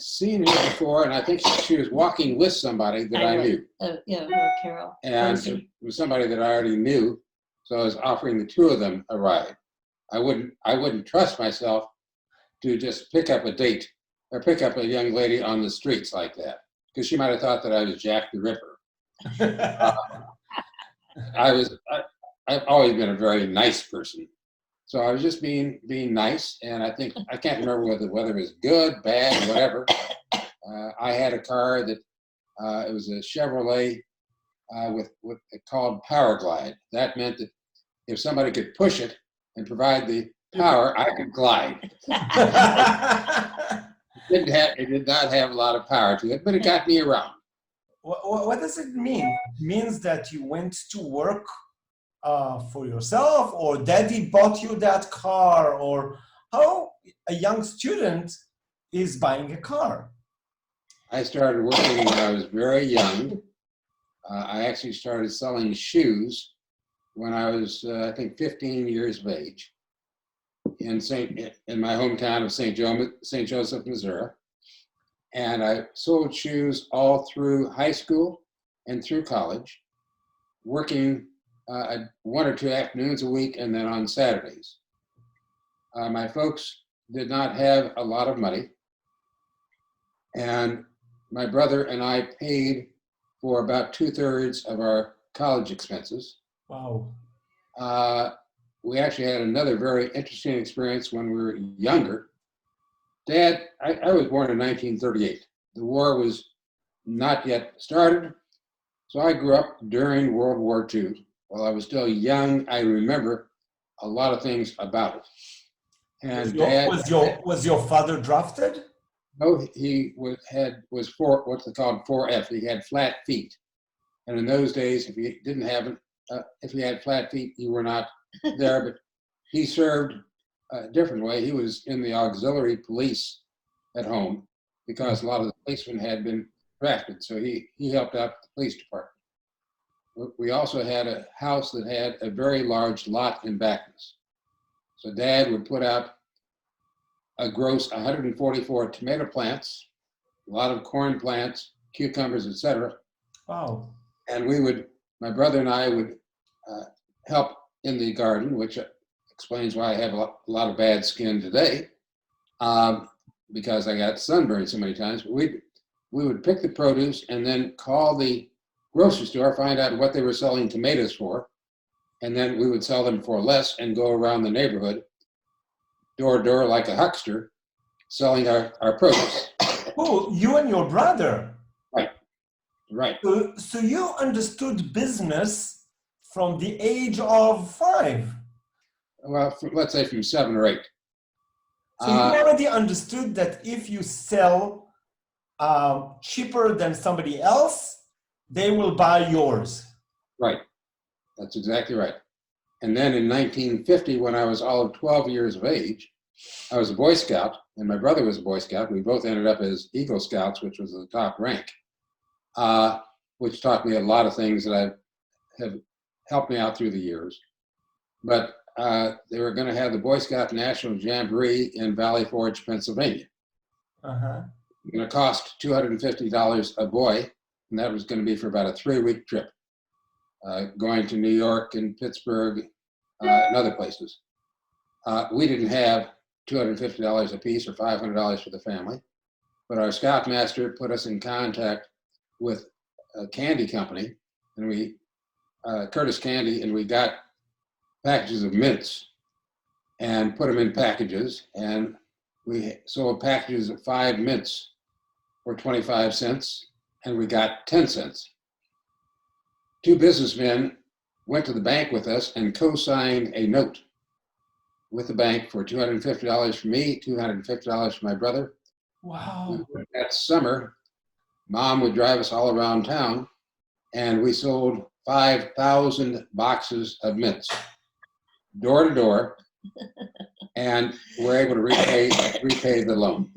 seen her before, and I think she was walking with somebody that I knew. Yeah, her Carol. And it was somebody that I already knew, so I was offering the two of them a ride. I wouldn't trust myself to just pick up a date or pick up a young lady on the streets like that, because she might have thought that I was Jack the Ripper. I've always been a very nice person. So I was just being nice, and I can't remember whether the weather was good, bad, whatever. I had a car that it was a Chevrolet with what it called Power Glide. That meant that if somebody could push it and provide the power, I could glide. It did not have a lot of power to it, but it got me around. What does it mean? It means that you went to work for yourself, or daddy bought you that car, or how a young student is buying a car? I started working when I was very young. I actually started selling shoes when I was, I think, 15 years of age in my hometown of St. Joseph, Missouri. And I sold shoes all through high school and through college, working 1 or 2 afternoons a week, and then on Saturdays. My folks did not have a lot of money, and my brother and I paid for about 2/3 of our college expenses. Wow. We actually had another very interesting experience when we were younger. Dad, I was born in 1938. The war was not yet started, so I grew up during World War II. While I was still young, I remember a lot of things about it. And was your father drafted? No, he was what's called 4F. He had flat feet, and in those days, if you had flat feet, you were not there. But he served a different way. He was in the auxiliary police at home because a lot of the policemen had been drafted, so he helped out the police department. We also had a house that had a very large lot in Bacchus. So Dad would put out a gross 144 tomato plants, a lot of corn plants, cucumbers, etc. Wow. And my brother and I would help in the garden, which explains why I have a lot of bad skin today, because I got sunburned so many times. We would pick the produce and then call the grocery store, find out what they were selling tomatoes for, and then we would sell them for less and go around the neighborhood, door to door like a huckster, selling our produce. Oh, you and your brother. Right. So you understood business from the age of 5. Well, let's say from 7 or 8. So you already understood that if you sell cheaper than somebody else, they will buy yours. Right. That's exactly right. And then in 1950, when I was all of 12 years of age, I was a Boy Scout, and my brother was a Boy Scout. We both ended up as Eagle Scouts, which was the top rank, which taught me a lot of things that have helped me out through the years. But they were going to have the Boy Scout National Jamboree in Valley Forge, Pennsylvania. Uh-huh. It was going to cost $250 a boy, and that was going to be for about a 3-week trip, going to New York and Pittsburgh and other places. We didn't have $250 a piece or $500 for the family, but our scoutmaster put us in contact with a candy company, and Curtis Candy, and we got packages of mints and put them in packages, and we sold packages of 5 mints for 25 cents, and we got 10 cents. 2 businessmen went to the bank with us and co-signed a note with the bank for $250 for me, $250 for my brother. Wow. That summer, Mom would drive us all around town, and we sold 5,000 boxes of mints, door to door, and were able to repay the loan.